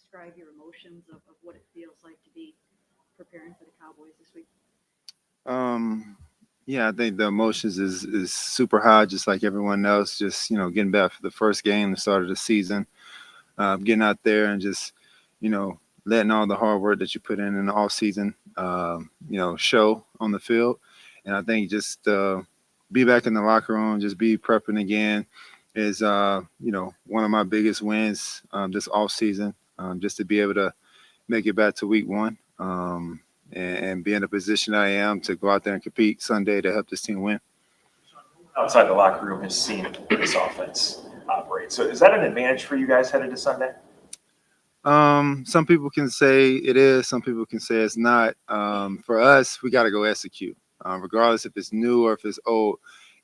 describe your emotions of what it feels like to be preparing for the Cowboys this week? Um, yeah, I think the emotions is super high, just like everyone else. Just getting back for the first game, the start of the season, getting out there and just letting all the hard work that you put in the off season, show on the field. And I think just be back in the locker room, just be prepping again, is one of my biggest wins this off season. Just to be able to make it back to week one. And be in the position I am to go out there and compete Sunday to help this team win. Outside the locker room has seen this offense operate. So is that an advantage for you guys headed to Sunday? Some people can say it is. Some people can say it's not. For us, we got to go execute, regardless if it's new or if it's old.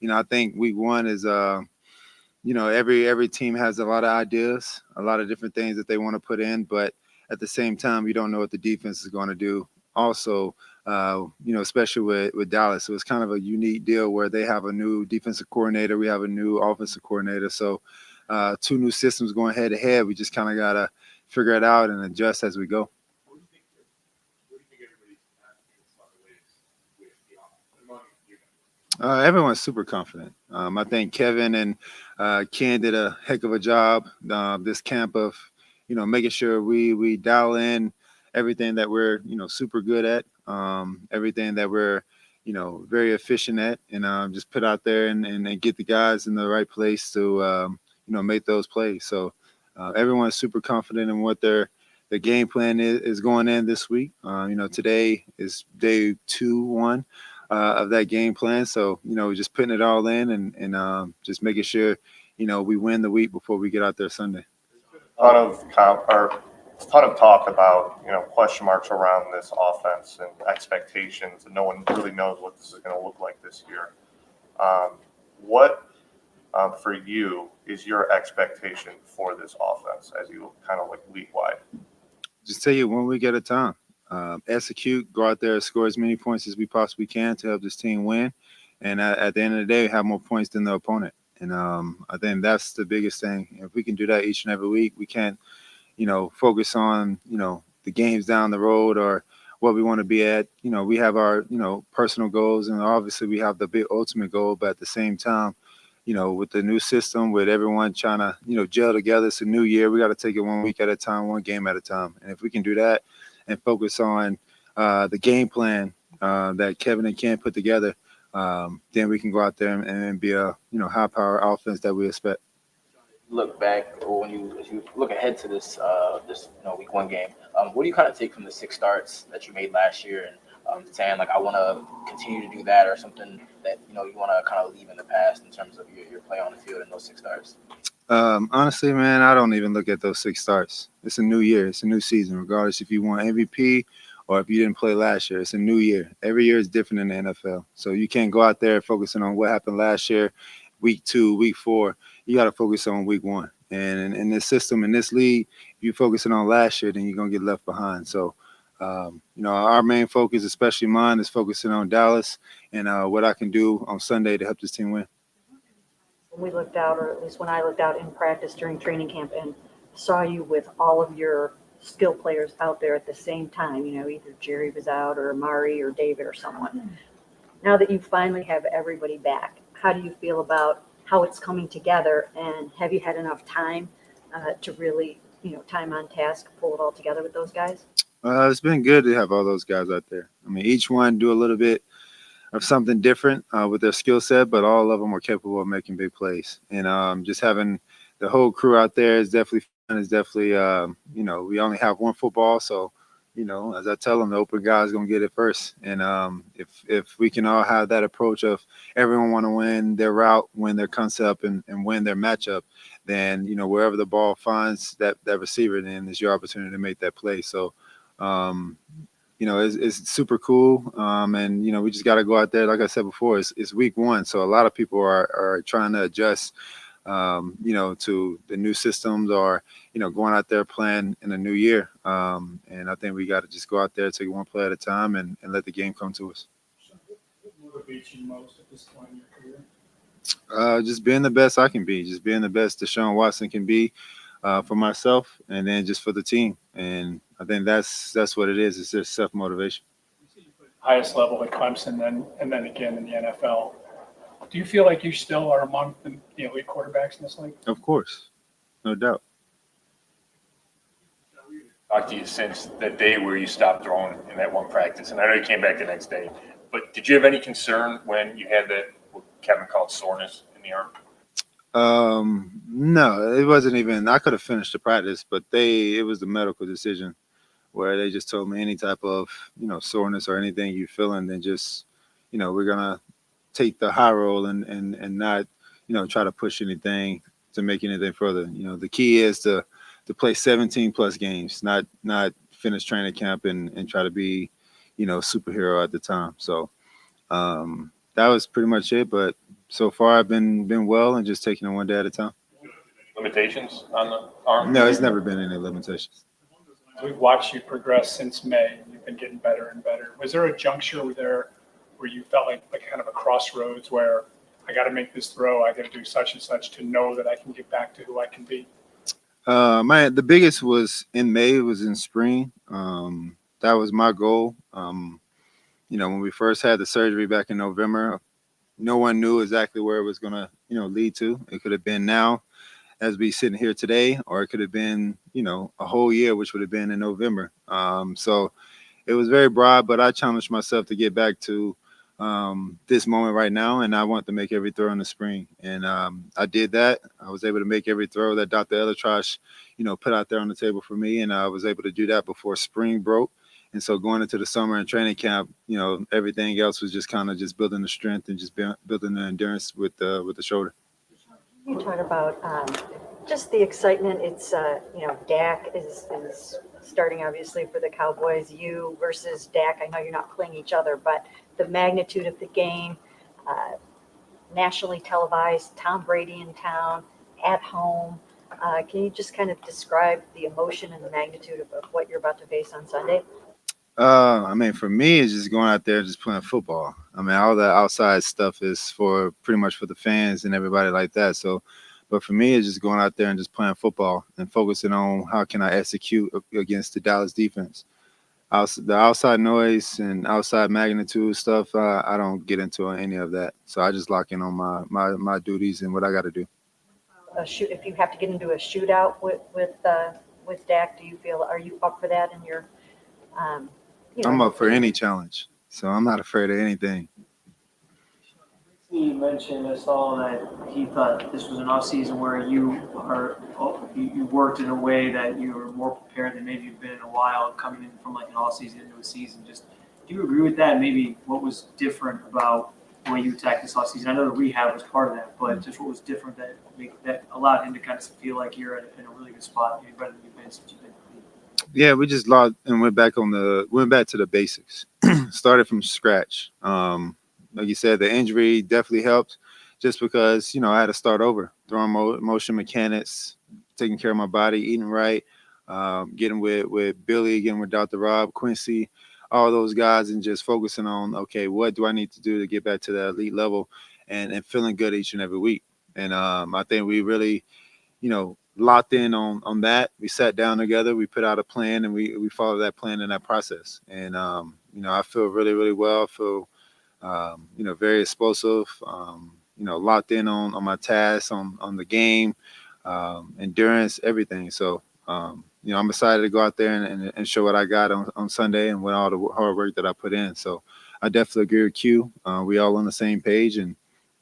I think week one is, every team has a lot of ideas, a lot of different things that they want to put in, but at the same time, you don't know what the defense is going to do. Also, especially with Dallas, so it's kind of a unique deal where they have a new defensive coordinator, we have a new offensive coordinator, so two new systems going head to head. We just kind of gotta figure it out and adjust as we go. Everyone's super confident. I think Kevin and Ken did a heck of a job this camp of, making sure we dial in everything that we're, super good at, everything that we're, very efficient at, and just put out there and get the guys in the right place to, make those plays. So everyone's super confident in what the game plan is going in this week. Today is day 2-1 of that game plan. So, just putting it all in and just making sure, we win the week before we get out there Sunday. A ton of talk about question marks around this offense and expectations, and no one really knows what this is going to look like this year. What for you is your expectation for this offense as you kind of like league wide? Just tell you 1 week at a time. Execute, go out there, score as many points as we possibly can to help this team win, and at the end of the day, have more points than the opponent. And I think that's the biggest thing. If we can do that each and every week, we can't focus on, the games down the road or what we want to be at. We have our, personal goals, and obviously we have the big ultimate goal, but at the same time, with the new system, with everyone trying to, gel together, it's a new year. We got to take it 1 week at a time, one game at a time. And if we can do that and focus on the game plan that Kevin and Ken put together, then we can go out there and be a, high power offense that we expect. Look back, or as you look ahead to this week one game, what do you kind of take from the 6 starts that you made last year and saying like I want to continue to do that, or something that you want to kind of leave in the past in terms of your play on the field in those 6 starts? Honestly, man, I don't even look at those 6 starts. It's a new year, it's a new season, regardless if you won MVP or if you didn't play last year. It's a new year. Every year is different in the NFL, so you can't go out there focusing on what happened last year, week 2, week 4. You got to focus on week 1. And in this system, in this league, if you're focusing on last year, then you're going to get left behind. So, our main focus, especially mine, is focusing on Dallas and what I can do on Sunday to help this team win. When we looked out, or at least when I looked out in practice during training camp and saw you with all of your skill players out there at the same time, either Jerry was out or Amari or David or someone. Now that you finally have everybody back, how do you feel about how it's coming together, and have you had enough time to really, time on task, pull it all together with those guys? It's been good to have all those guys out there. I mean, each one do a little bit of something different with their skill set, but all of them are capable of making big plays. And just having the whole crew out there is definitely fun. It's definitely, we only have one football, so as I tell them, the open guy's gonna get it first. And if we can all have that approach of everyone want to win their route, win their concept, and win their matchup, then wherever the ball finds that receiver, then it's your opportunity to make that play. So, it's super cool. And we just got to go out there. Like I said before, it's week 1, so a lot of people are trying to adjust. To the new systems, or going out there playing in a new year. And I think we got to just go out there, take one play at a time, and let the game come to us. What motivates you most at this point in your career? Just being the best I can be, just being the best Deshaun Watson can be. for myself and then just for the team. And I think that's what it is. It's just self-motivation. Highest level at Clemson, and then again in the NFL. Do you feel like you still are among the elite quarterbacks in this league? Of course, no doubt. Talked to you since the day where you stopped throwing in that one practice, and I know you came back the next day. But did you have any concern when you had that, what Kevin called soreness in the arm? No, it wasn't even. I could have finished the practice, but it was the medical decision where they just told me any type of soreness or anything you're feeling, then just we're gonna take the high roll and not try to push anything to make anything further. The key is to play 17 plus games, not finish training camp and try to be superhero at the time. So that was pretty much it. But so far I've been well and just taking it one day at a time. Limitations on the arm? No, it's never been any limitations. We've watched you progress since May. You've been getting better and better. Was there a juncture where you felt like kind of a crossroads where I got to make this throw, I got to do such and such to know that I can get back to who I can be? The biggest was in May. It was in spring. That was my goal. When we first had the surgery back in November, no one knew exactly where it was going to lead to. It could have been now, as we sitting here today, or it could have been a whole year, which would have been in November. So it was very broad, but I challenged myself to get back to this moment right now, and I want to make every throw in the spring. And I did that. I was able to make every throw that Dr. Elitrash, put out there on the table for me, and I was able to do that before spring broke. And so going into the summer and training camp, everything else was just kind of just building the strength and just building the endurance with the shoulder. You talk about just the excitement. It's Dak is starting obviously for the Cowboys. You versus Dak. I know you're not playing each other, but the magnitude of the game, nationally televised, Tom Brady in town, at home. Can you just kind of describe the emotion and the magnitude of what you're about to face on Sunday? For me, it's just going out there and just playing football. All the outside stuff is pretty much for the fans and everybody like that. So, but for me, it's just going out there and just playing football and focusing on how can I execute against the Dallas defense. The outside noise and outside magnitude stuff, I don't get into any of that. So I just lock in on my duties and what I got to do. If you have to get into a shootout with Dak, are you up for that in your? I'm up for any challenge, so I'm not afraid of anything. He mentioned us all that he thought this was an offseason where you worked in a way that you were more prepared than maybe you've been in a while, coming in from like an offseason into a season. Just do you agree with that? Maybe what was different about the way you attacked this offseason? I know the rehab was part of that, but just what was different that allowed him to kind of feel like you're in a really good spot, maybe better than you've been since you've been. Yeah, we just logged and went back to the basics. Started from scratch. Like you said, the injury definitely helped just because, I had to start over, throwing motion mechanics, taking care of my body, eating right, getting with Billy, getting with Dr. Rob, Quincy, all those guys, and just focusing on, okay, what do I need to do to get back to that elite level and feeling good each and every week. And I think we really, locked in on that. We sat down together, we put out a plan, and we followed that plan in that process. And, I feel really, really well. I feel, very explosive, locked in on my tasks, on the game, endurance, everything. So, I'm excited to go out there and show what I got on Sunday and with all the hard work that I put in. So I definitely agree with Q. We all on the same page. And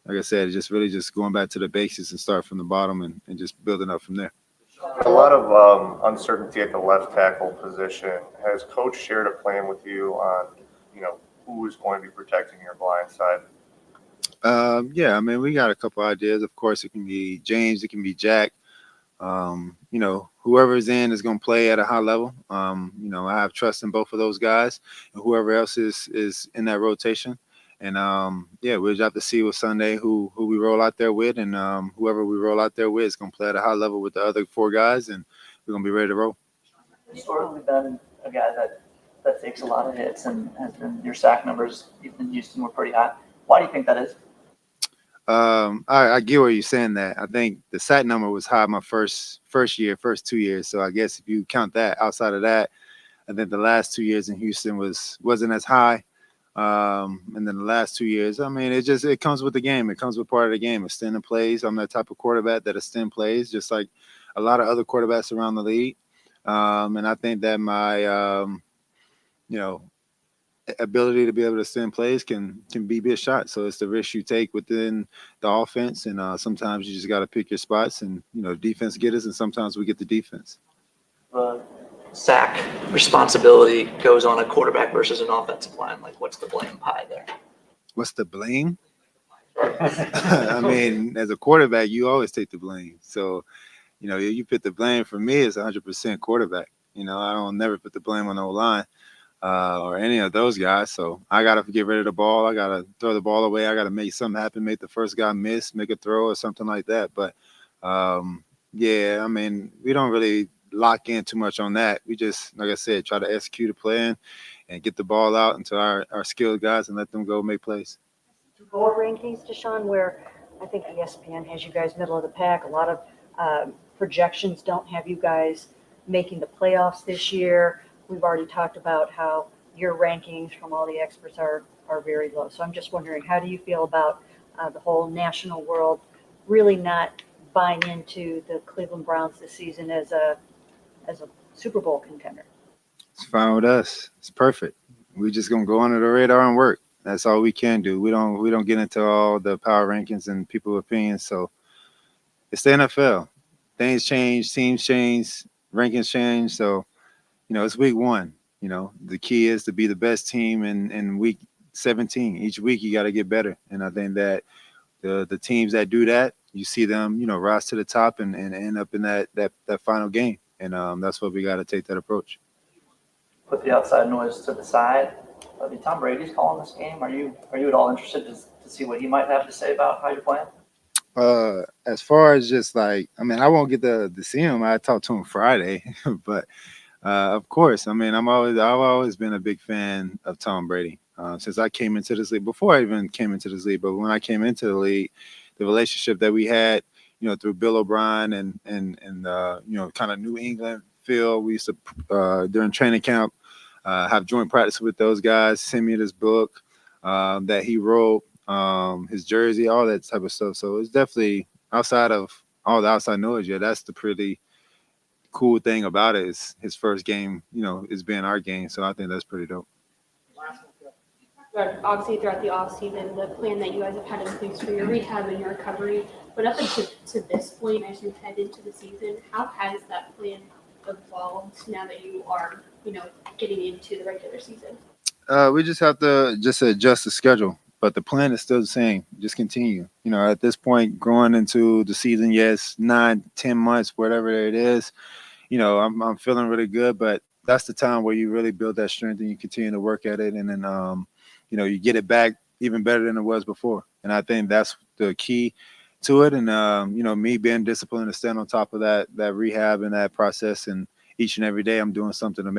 like I said, just really just going back to the basics and start from the bottom and just building up from there. A lot of uncertainty at the left tackle position. Has Coach shared a plan with you on, who is going to be protecting your blind side? Yeah, we got a couple ideas. Of course, it can be James, it can be Jack. Whoever's in is going to play at a high level. I have trust in both of those guys, and whoever else is in that rotation. And we'll have to see with Sunday who we roll out there with, and whoever we roll out there with is going to play at a high level with the other four guys, and we're going to be ready to roll. Historically been a guy that takes a lot of hits, and has been your sack numbers you've been used to were pretty high. Why do you think that is? I get where you're saying that. I think the sack number was high my first year, first 2 years. So I guess if you count that, outside of that, I think the last 2 years in Houston wasn't as high. And then the last 2 years, I mean, it comes with the game. It comes with part of the game. Extending plays. I'm that type of quarterback that extend plays, just like a lot of other quarterbacks around the league. And I think that my you know ability to be able to extend plays can be a shot. So it's the risk you take within the offense, and sometimes you just got to pick your spots, and defense get us, and sometimes we get the defense. The sack responsibility goes on a quarterback versus an offensive line. Like, what's the blame pie there? What's the blame? I mean, as a quarterback, you always take the blame. So, you put the blame for me as 100% quarterback. I don't never put the blame on the line or any of those guys. So I got to get rid of the ball. I got to throw the ball away. I got to make something happen, make the first guy miss, make a throw or something like that. But, yeah, I mean, we don't really lock in too much on that. We just, like I said, try to execute a plan and get the ball out into our skilled guys and let them go make plays. Board rankings, Deshaun, where I think ESPN has you guys middle of the pack. A lot of projections don't have you guys making the playoffs this year. We've already talked about how your rankings from all the experts are very low. So I'm just wondering, how do you feel about the whole national world really not buying into the Cleveland Browns this season as a Super Bowl contender? It's fine with us. It's perfect. We're just gonna go under the radar and work. That's all we can do. We don't get into all the power rankings and people's opinions. So it's the NFL. Things change, teams change, rankings change. So, it's week 1. The key is to be the best team in week 17. Each week you got to get better. And I think that the teams that do that, you see them, rise to the top and end up in that final game. And that's what we got to take that approach. Put the outside noise to the side. I mean, Tom Brady's calling this game. Are you at all interested to see what he might have to say about how you're playing? As far as just I won't get to see him. I talked to him Friday, but of course, I've always been a big fan of Tom Brady since I came into this league. Before I even came into this league, but when I came into the league, the relationship that we had, through Bill O'Brien and kind of New England feel. We used to during training camp have joint practice with those guys. Send me this book that he wrote, his jersey, all that type of stuff. So it's definitely outside of all the outside noise. Yeah, that's the pretty cool thing about it is his first game, is being our game. So I think that's pretty dope. Obviously, throughout the offseason, the plan that you guys have had in place for your rehab and your recovery, but up until to this point, as you head into the season, how has that plan evolved now that you are, getting into the regular season? We just have to adjust the schedule, but the plan is still the same. Just continue. At this point, growing into the season, yes, 9-10 months, whatever it is, I'm feeling really good, but that's the time where you really build that strength and you continue to work at it. And then, you get it back even better than it was before. And I think that's the key to it. And, me being disciplined to stand on top of that rehab and that process. And each and every day I'm doing something to make